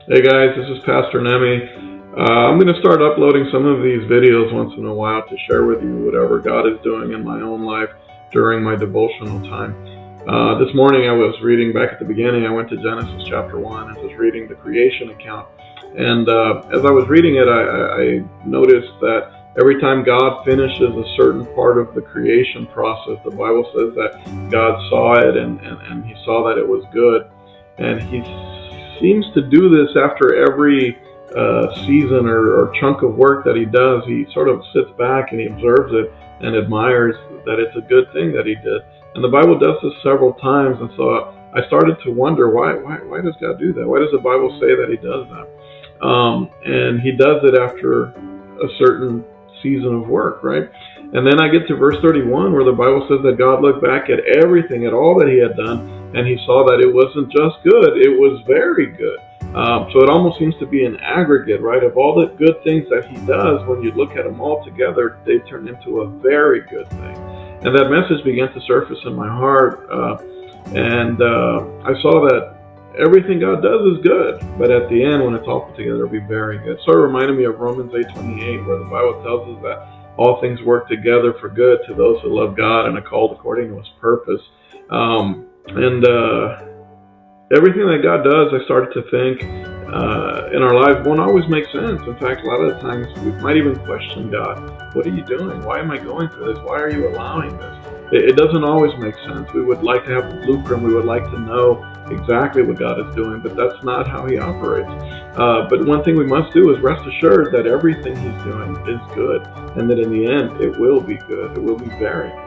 Hey guys, this is Pastor Nemi. I'm going to start uploading some of these videos once in a while to share with you whatever God is doing in my own life during my devotional time. This morning I was reading back at the beginning. I went to Genesis chapter 1 and was reading the creation account. And as I was reading it, I noticed that every time God finishes a certain part of the creation process, the Bible says that God saw it and he saw that it was good. And he seems to do this after every season or chunk of work that he does. He sort of sits back and he observes it and admires that it's a good thing that he did. And the Bible does this several times, and so I started to wonder, why does God do that? Why does the Bible say that he does that? And he does it after a certain season of work, right? And then I get to verse 31 where the Bible says that God looked back at everything, at all that he had done, and he saw that it wasn't just good, it was very good. So it almost seems to be an aggregate, right, of all the good things that he does. When you look at them all together, they turn into a very good thing. And that message began to surface in my heart, and I saw that everything God does is good, but at the end, when it's all put together, it'll be very good. So it reminded me of Romans 8:28, where the Bible tells us that all things work together for good to those who love God and are called according to his purpose. Everything that God does, I started to think, in our lives won't always make sense. In fact, a lot of the times we might even question God. What are you doing? Why am I going through this? Why are you allowing this? It doesn't always make sense. We would like to have the blueprint. We would like to know exactly what God is doing, but that's not how he operates. But one thing we must do is rest assured that everything he's doing is good, and that in the end, it will be good. It will be very good.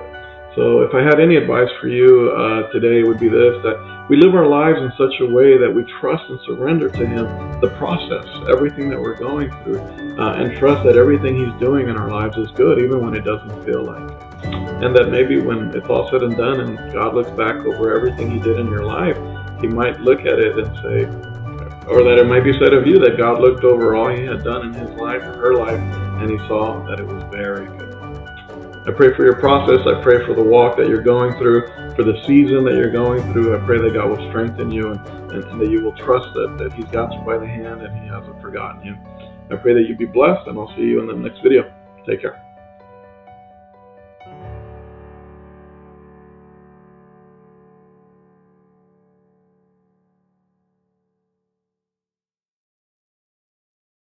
So if I had any advice for you today, it would be this, that we live our lives in such a way that we trust and surrender to him the process, everything that we're going through, and trust that everything he's doing in our lives is good, even when it doesn't feel like it. And that maybe when it's all said and done and God looks back over everything he did in your life, he might look at it and say, or that it might be said of you, that God looked over all he had done in his life or her life, and he saw that it was very good. I pray for your process. I pray for the walk that you're going through, for the season that you're going through. I pray that God will strengthen you and that you will trust that he's got you by the hand and he hasn't forgotten you. I pray that you be blessed, and I'll see you in the next video. Take care.